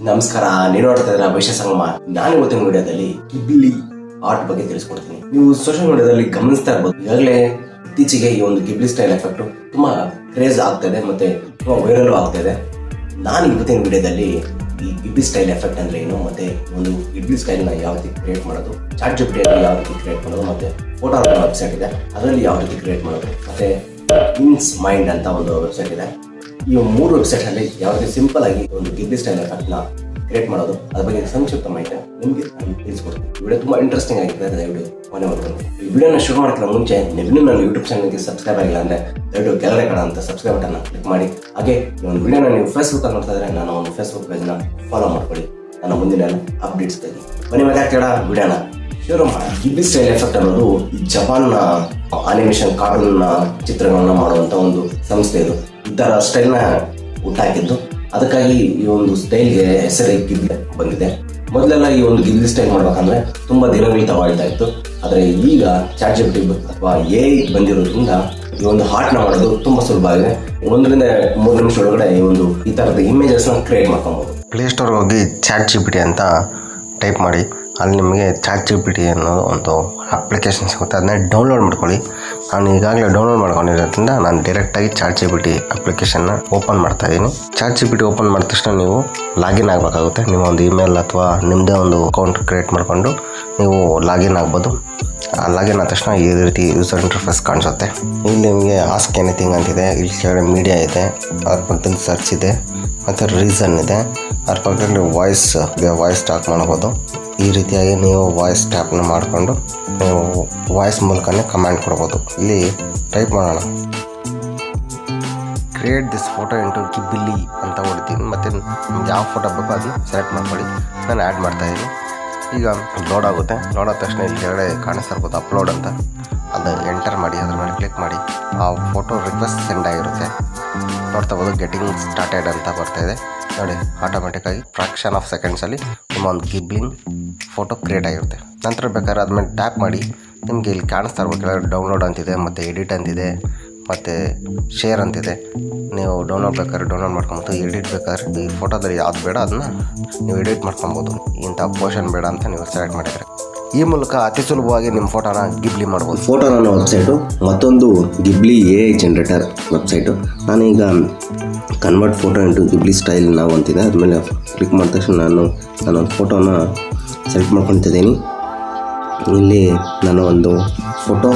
ನಮಸ್ಕಾರ, ನೀವು ನೋಡ್ತಾ ಇದ್ದೀರಾ ಭವಿಷ್ಯ ಸಂಗಮ. ನಾನು ಇವತ್ತಿನ ವಿಡಿಯೋದಲ್ಲಿ ಗಿಬ್ಲಿ ಆರ್ಟ್ ಬಗ್ಗೆ ತಿಳಿಸ್ಕೊಡ್ತೀನಿ. ನೀವು ಸೋಷಿಯಲ್ ಮೀಡಿಯಾದಲ್ಲಿ ಗಮನಿಸ್ತಾ ಇರ್ಬೋದು, ಈಗಾಗಲೇ ಇತ್ತೀಚೆಗೆ ಈ ಒಂದು ಗಿಬ್ಲಿ ಸ್ಟೈಲ್ ಎಫೆಕ್ಟ್ ತುಂಬಾ ಕ್ರೇಜ್ ಆಗ್ತಾ ಇದೆ ಮತ್ತೆ ತುಂಬಾ ವೈರಲ್ ಆಗ್ತಾ ಇದೆ. ನಾನು ಇವತ್ತಿನ ವಿಡಿಯೋದಲ್ಲಿ ಈ ಗಿಬ್ಲಿ ಸ್ಟೈಲ್ ಎಫೆಕ್ಟ್ ಅಂದ್ರೆ ಏನು, ಮತ್ತೆ ಒಂದು ಗಿಬ್ಲಿ ಸ್ಟೈಲ್ ನ ಯಾವ ರೀತಿ ಕ್ರಿಯೇಟ್ ಮಾಡೋದು, ಚಾಟ್ ಜಿಪಿಟಿಯಲ್ಲಿ ಯಾವ ರೀತಿ ಕ್ರಿಯೇಟ್ ಮಾಡೋದು, ಮತ್ತೆ ಫೋಟೋ ವೆಬ್ಸೈಟ್ ಇದೆ ಅದರಲ್ಲಿ ಯಾವ ರೀತಿ ಕ್ರಿಯೇಟ್ ಮಾಡೋದು, ಮತ್ತೆ ಇನ್ಸ್ ಮೈಂಡ್ ಅಂತ ಒಂದು ವೆಬ್ಸೈಟ್ ಇದೆ. ಈ 3 ವೆಬ್ಸೈಟ್ ಅಲ್ಲಿ ಯಾವ ರೀತಿ ಸಿಂಪಲ್ ಆಗಿ ಒಂದು ಗಿಬ್ಲಿ ಸ್ಟೈಲ್ ಎಫೆಕ್ಟ್ ನ ಕ್ರಿಯೇಟ್ ಮಾಡೋದು ಅದ್ರ ಬಗ್ಗೆ ಸಂಕ್ಷಿಪ್ತ ಮಾಹಿತಿ ನಿಮಗೆ ತಿಳಿಸ್ಕೊಡ್ತೀನಿ. ವಿಡಿಯೋ ತುಂಬಾ ಇಂಟ್ರೆಸ್ಟಿಂಗ್ ಆಗಿದೆ, ದಯವಿಟ್ಟು ಮನೆವರೆಗೂ. ಈ ವಿಡಿಯೋನ ಶುರು ಮಾಡೋಕ್ಕಿಂತ ಮುಂಚೆ ನೀವು ನನ್ನ ಯೂಟ್ಯೂಬ್ ಚಾನಲ್ಗೆ ಸಬ್ಸ್ಕ್ರೈಬ್ ಆಗಿಲ್ಲ ಅಂದ್ರೆ ದಯವಿಟ್ಟು ಕೆಳಗಡೆ ಕಾಣುವಂತ ಸಬ್ಸ್ಕ್ರೈಬ್ ಬಟನ್ ಕ್ಲಿಕ್ ಮಾಡಿ. ಹಾಗೆ ಈ ಒಂದು ವಿಡಿಯೋನ ನೀವು ಫೇಸ್ಬುಕ್ ಅಲ್ಲಿ ನೋಡ್ತಾ ಇದ್ರೆ ನಾನು ಒಂದು ಫೇಸ್ಬುಕ್ ಪೇಜ್ ನ ಫಾಲೋ ಮಾಡ್ಕೊಳ್ಳಿ, ನನ್ನ ಮುಂದಿನ ಅಪ್ಡೇಟ್ಸ್ ಗಾಗಿ. ಬನ್ನಿ ಮಾತಾಡ್ತೀರಾ ವಿಡಿಯೋನ ಶುರು ಮಾಡಿ. ಗಿಬ್ಲಿ ಸ್ಟೈಲ್ ಎಫೆಕ್ಟ್ ಅನ್ನೋದು ಈ ಜಪಾನ್ ಅನಿಮೇಷನ್ ಕಾರ್ಟೂನ್ ಚಿತ್ರಗಳನ್ನ ಮಾಡುವಂತ ಒಂದು ಸಂಸ್ಥೆ. ಇದು ಈ ತರ ಸ್ಟೈಲ್ ನ ಹುಟ್ಟಾಕಿದ್ದು, ಅದಕ್ಕಾಗಿ ಈ ಒಂದು ಸ್ಟೈಲ್ಗೆ ಹೆಸರೇ ಗಿಬ್ಲಿ ಬಂದಿದೆ. ಮೊದಲೆಲ್ಲ ಈ ಒಂದು ಗಿಬ್ಲಿ ಸ್ಟೈಲ್ ಮಾಡ್ಬೇಕಂದ್ರೆ ತುಂಬಾ ದಿನಗಳು ತಗೊಳ್ತಾ ಇತ್ತು. ಆದ್ರೆ ಈಗ ಚಾಟ್ ಜಿಪಿಟಿ ಅಥವಾ AI ಬಂದಿರೋದ್ರಿಂದ ಈ ಒಂದು ಹಾರ್ಟ್ ನ ಮಾಡೋದು ತುಂಬಾ ಸುಲಭ ಆಗಿದೆ. 1 ರಿಂದ 3 ನಿಮಿಷ ಒಳಗಡೆ ಈ ತರದ ಇಮೇಜಸ್ ನ ಕ್ರಿಯೇಟ್ ಮಾಡ್ಕೊಬಹುದು. ಪ್ಲೇಸ್ಟೋರ್ ಹೋಗಿ ಚಾಟ್ ಜಿಪಿಟಿ ಅಂತ ಟೈಪ್ ಮಾಡಿ, ಅಲ್ಲಿ ನಿಮಗೆ ಚಾಟ್ ಜಿಪಿಟಿ ಅನ್ನೋದು ಒಂದು ಅಪ್ಲಿಕೇಶನ್ ಸಿಗುತ್ತೆ. ಅದನ್ನ ಡೌನ್ಲೋಡ್ ಮಾಡ್ಕೊಳ್ಳಿ. ನಾನು ಈಗಾಗಲೇ ಡೌನ್ಲೋಡ್ ಮಾಡ್ಕೊಂಡಿರೋದ್ರಿಂದ ನಾನು ಡೈರೆಕ್ಟಾಗಿ ಚಾಟ್ ಜಿಪಿಟಿ ಅಪ್ಲಿಕೇಶನ್ನ ಓಪನ್ ಮಾಡ್ತಾ ಇದ್ದೀನಿ. ಚಾಟ್ ಜಿಪಿಟಿ ಓಪನ್ ಮಾಡಿದ ತಕ್ಷಣ ನೀವು ಲಾಗಿನ್ ಆಗಬೇಕಾಗುತ್ತೆ. ನಿಮ್ಮ ಒಂದು ಇಮೇಲ್ ಅಥವಾ ನಿಮ್ಮದೇ ಒಂದು ಅಕೌಂಟ್ ಕ್ರಿಯೇಟ್ ಮಾಡಿಕೊಂಡು ನೀವು ಲಾಗಿನ್ ಆಗ್ಬೋದು. ಲಾಗಿನ್ ಆದ ತಕ್ಷಣ ಈ ರೀತಿ ಯೂಸರ್ ಇಂಟರ್ಫೇಸ್ ಕಾಣಿಸುತ್ತೆ. ಇಲ್ಲಿ ನಿಮಗೆ ಆಸ್ಕ್ ಎನಿಥಿಂಗ್ ಅಂತಿದೆ, ಇಲ್ಲಿ ಕೆಳಗಡೆ ಮೀಡಿಯಾ ಇದೆ, ಅದ್ರ ಪಕ್ಕದಲ್ಲಿ ಸರ್ಚ್ ಇದೆ, ಮತ್ತು ರೀಸನ್ ಇದೆ, ಅದ್ರ ಪಕ್ಕದಲ್ಲಿ ವಾಯ್ಸ್ ಸ್ಟಾರ್ಟ್ ಮಾಡ್ಬೋದು. ಈ ರೀತಿಯಾಗಿ ನೀವು ವಾಯ್ಸ್ ಟ್ಯಾಪ್ನ ಮಾಡಿಕೊಂಡು ನೀವು ವಾಯ್ಸ್ ಮೂಲಕನೇ ಕಮೆಂಟ್ ಕೊಡ್ಬೋದು. ಇಲ್ಲಿ ಟೈಪ್ ಮಾಡೋಣ, ಕ್ರಿಯೇಟ್ ದಿಸ್ ಫೋಟೋ ಇಂಟು ಗಿಬ್ಲಿ ಅಂತ ಹೊಡಿತೀನಿ. ಮತ್ತು ನಿಮ್ಗೆ ಯಾವ ಫೋಟೋ ಬೇಕೋ ಅದನ್ನ ಸೆಲೆಕ್ಟ್ ಮಾಡ್ಕೊಳ್ಳಿ. ನಾನು ಆ್ಯಡ್ ಮಾಡ್ತಾಯಿದ್ದೀನಿ. ಈಗ ಲೋಡ್ ಆಗುತ್ತೆ. ಲೋಡ್ ಆದ ತಕ್ಷಣ ಇಲ್ಲಿ ಕೆಳಗಡೆ ಕಾಣಿಸ್ತಾ ಇರ್ಬೋದು ಅಪ್ಲೋಡ್ ಅಂತ, ಅದು ಎಂಟರ್ ಮಾಡಿ ಅದ್ರ ಮೇಲೆ ಕ್ಲಿಕ್ ಮಾಡಿ ಆ ಫೋಟೋ ರಿಕ್ವೆಸ್ಟ್ ಸೆಂಡ್ ಆಗಿರುತ್ತೆ. ನೋಡ್ತಾ ಇರ್ಬೋದು ಗೆಟಿಂಗ್ ಸ್ಟಾರ್ಟೆಡ್ ಅಂತ ಬರ್ತಾಯಿದೆ ನೋಡಿ. ಆಟೋಮೆಟಿಕ್ಕಾಗಿ ಫ್ರಾಕ್ಷನ್ ಆಫ್ ಸೆಕೆಂಡ್ಸಲ್ಲಿ ನಿಮ್ಮ ಒಂದು ಗಿಬ್ಲಿಂಗ್ ಫೋಟೋ ಕ್ರಿಯೇಟ್ ಆಗಿರುತ್ತೆ. ನಂತರ ಬೇಕಾದ್ರೆ ಅದ್ಮೇಲೆ ಟ್ಯಾಪ್ ಮಾಡಿ ನಿಮಗೆ ಇಲ್ಲಿ ಕಾಣಿಸ್ತಾ ಇರ್ಬೋದು ಕೆಳಗಡೆ ಡೌನ್ಲೋಡ್ ಅಂತಿದೆ, ಮತ್ತು ಎಡಿಟ್ ಅಂತಿದೆ, ಮತ್ತು ಶೇರ್ ಅಂತಿದೆ. ನೀವು ಡೌನ್ಲೋಡ್ ಬೇಕಾದ್ರೆ ಡೌನ್ಲೋಡ್ ಮಾಡ್ಕೊಬೋದು, ಎಡಿಟ್ ಬೇಕಾದ್ರೆ ಈ ಫೋಟೋದಲ್ಲಿ ಯಾವ್ದು ಬೇಡ ಅದನ್ನ ನೀವು ಎಡಿಟ್ ಮಾಡ್ಕೊಬೋದು. ಇಂಥ ಪೋರ್ಷನ್ ಬೇಡ ಅಂತ ನೀವು ಸೆಲೆಕ್ಟ್ ಮಾಡಿದರೆ ಈ ಮೂಲಕ ಅತಿ ಸುಲಭವಾಗಿ ನಿಮ್ಮ ಫೋಟೋನ ಗಿಬ್ಲಿ ಮಾಡ್ಬೋದು. ಫೋಟೋ ನನ್ನ ವೆಬ್ಸೈಟು, ಮತ್ತೊಂದು ಗಿಬ್ಲಿ AI ಜನರೇಟರ್ ವೆಬ್ಸೈಟು. ನಾನೀಗ ಕನ್ವರ್ಟ್ ಫೋಟೋ ಇಂಟು ಗಿಬ್ಲಿ ಸ್ಟೈಲ್ ನಾವು ಅಂತಿದೆ, ಅದ್ಮೇಲೆ ಕ್ಲಿಕ್ ಮಾಡಿದ ತಕ್ಷಣ ನಾನೊಂದು ಫೋಟೋನ ಸೆಲೆಕ್ಟ್ ಮಾಡ್ಕೊತಿದ್ದೀನಿ. ಇಲ್ಲಿ ನಾನು ಒಂದು ಫೋಟೋ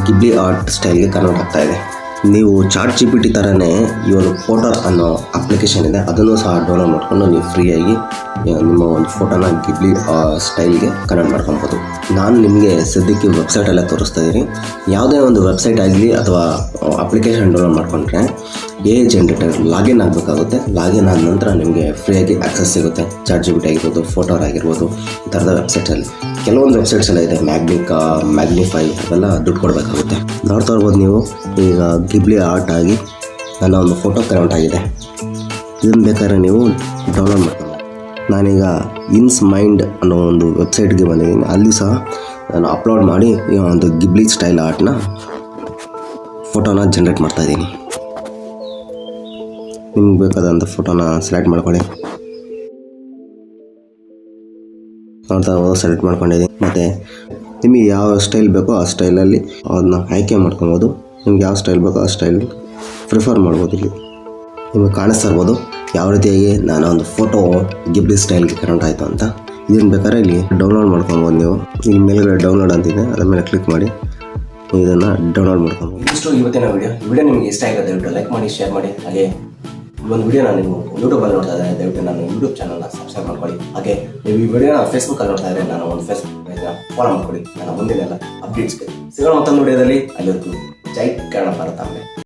ಗಿಬ್ಲಿ ಆರ್ಟ್ ಸ್ಟೈಲ್ಗೆ ಕನ್ವರ್ಟ್ ಆಗ್ತಾ ಇದೆ. ನೀವು ಚಾಟ್ ಜಿಪಿಟಿ ಥರನೇ ಈ ಒಂದು ಫೋಟೋ ಅನ್ನೋ ಅಪ್ಲಿಕೇಶನ್ ಇದೆ, ಅದನ್ನು ಸಹ ಡೌನ್ಲೋಡ್ ಮಾಡಿಕೊಂಡು ನೀವು ಫ್ರೀಯಾಗಿ ನಿಮ್ಮ ಒಂದು ಫೋಟೋನ ಗಿಬ್ಲಿ ಸ್ಟೈಲ್ಗೆ ಕನ್ವರ್ಟ್ ಮಾಡ್ಕೊಬೋದು. ನಾನು ನಿಮಗೆ ಸದ್ಯಕ್ಕೆ ವೆಬ್ಸೈಟೆಲ್ಲ ತೋರಿಸ್ತಾ ಇದ್ದೀನಿ. ಯಾವುದೇ ಒಂದು ವೆಬ್ಸೈಟ್ ಆಗಲಿ ಅಥವಾ ಅಪ್ಲಿಕೇಶನ್ ಡೌನ್ಲೋಡ್ ಮಾಡಿಕೊಂಡ್ರೆ AI ಜನರೇಟರ್ ಲಾಗಿನ್ ಆಗಬೇಕಾಗುತ್ತೆ. ಲಾಗಿನ್ ಆದ ನಂತರ ನಿಮಗೆ ಫ್ರೀಯಾಗಿ ಆಕ್ಸೆಸ್ ಸಿಗುತ್ತೆ. ಚಾಟ್ ಜಿಪಿಟಿ ಆಗಿರ್ಬೋದು, ಫೋಟೋ ಆಗಿರ್ಬೋದು, ಈ ಥರದ ವೆಬ್ಸೈಟಲ್ಲಿ ಕೆಲವೊಂದು ವೆಬ್ಸೈಟ್ಸ್ ಎಲ್ಲ ಇದೆ, ಮ್ಯಾಗ್ನಿಫೈ ಅವೆಲ್ಲ ದುಡ್ಡು ಕೊಡಬೇಕಾಗುತ್ತೆ. ನೋಡ್ತಾ ಇರ್ಬೋದು ನೀವು, ಈಗ ಗಿಬ್ಲಿ ಆರ್ಟ್ ಆಗಿ ನನ್ನ ಒಂದು ಫೋಟೋ ಕನ್ವರ್ಟ್ ಆಗಿದೆ. ಇದನ್ನು ಬೇಕಾದ್ರೆ ನೀವು ಡೌನ್ಲೋಡ್ ಮಾಡ್ಕೊಂಡು, ನಾನೀಗ ಇನ್ಸ್ ಮೈಂಡ್ ಅನ್ನೋ ಒಂದು ವೆಬ್ಸೈಟ್ಗೆ ಬಂದಿದ್ದೀನಿ. ಅಲ್ಲಿ ಸಹ ನಾನು ಅಪ್ಲೋಡ್ ಮಾಡಿ ಈ ಒಂದು ಗಿಬ್ಲಿ ಸ್ಟೈಲ್ ಆರ್ಟ್ನ ಫೋಟೋನ ಜನ್ರೇಟ್ ಮಾಡ್ತಾಯಿದ್ದೀನಿ. ನಿಮ್ಗೆ ಬೇಕಾದಂಥ ಫೋಟೋನ ಸೆಲೆಕ್ಟ್ ಮಾಡ್ಕೊಳ್ಳಿ. ನೋಡ್ತಾ ಸೆಲೆಕ್ಟ್ ಮಾಡ್ಕೊಂಡಿದ್ದೀನಿ. ಮತ್ತು ನಿಮಗೆ ಯಾವ ಸ್ಟೈಲ್ ಬೇಕೋ ಆ ಸ್ಟೈಲಲ್ಲಿ ಅದನ್ನ ಆಯ್ಕೆ ಮಾಡ್ಕೊಬೋದು. ನಿಮ್ಗೆ ಯಾವ ಸ್ಟೈಲ್ ಬೇಕೋ ಆ ಸ್ಟೈಲ್ ಪ್ರಿಫರ್ ಮಾಡ್ಬೋದು. ಇಲ್ಲಿ ನಿಮಗೆ ಕಾಣಿಸ್ತಾ ಇರ್ಬೋದು ಯಾವ ರೀತಿಯಾಗಿ ನಾನು ಒಂದು ಫೋಟೋ ಗಿಬ್ಲಿ ಸ್ಟೈಲ್ಗೆ ಕನ್ವರ್ಟ್ ಆಯಿತು ಅಂತ. ಇದನ್ನು ಬೇಕಾದ್ರೆ ಇಲ್ಲಿ ಡೌನ್ಲೋಡ್ ಮಾಡ್ಕೊಬೋದು. ನೀವು ಇಲ್ಲಿ ಮೇಲ್ಗಡೆ ಡೌನ್ಲೋಡ್ ಅಂತಿದೆ, ಅದ್ರ ಮೇಲೆ ಕ್ಲಿಕ್ ಮಾಡಿ ಇದನ್ನು ಡೌನ್ಲೋಡ್ ಮಾಡ್ಕೊಬೋದು. ಇಷ್ಟು ಇವತ್ತಿನ ವಿಡಿಯೋ ನಿಮಗೆ ಇಷ್ಟ ಆಗಿದೆ ದಯವಿಟ್ಟು ಲೈಕ್ ಮಾಡಿ, ಶೇರ್ ಮಾಡಿ. ಹಾಗೆ ಈ ಒಂದು ವಿಡಿಯೋನ ನೀವು ಯೂಟ್ಯೂಬಲ್ಲಿ ನೋಡ್ತಾ ಇದ್ದಾರೆ ದಯವಿಟ್ಟು ನಾನು ಯೂಟ್ಯೂಬ್ ಚಾನಲ್ನ ಸಬ್ಸ್ಕ್ರೈಬ್ ಮಾಡ್ಕೊಳ್ಳಿ. ಹಾಗೆ ನೀವು ಈ ವಿಡಿಯೋನ ಫೇಸ್ಬುಕ್ಕಲ್ಲಿ ನೋಡ್ತಾ ಇದ್ದರೆ ನಾನು ಒಂದು ಫೇಸ್ಬುಕ್ ಪೇಜ್ನ ಫಾಲೋ ಮಾಡ್ಕೊಳ್ಳಿ. ನನ್ನ ಮುಂದಿನೆಲ್ಲ ಅಪ್ಡೇಟ್ಸ್ಗೆ ಸಿಗೋಣ ಮತ್ತೊಂದು ವಿಡಿಯೋದಲ್ಲಿ. ಅಲ್ಲಿವರೆಗೂ ಜೈ ಕನ್ನಡ ಭಾರತಾಂಬೆ.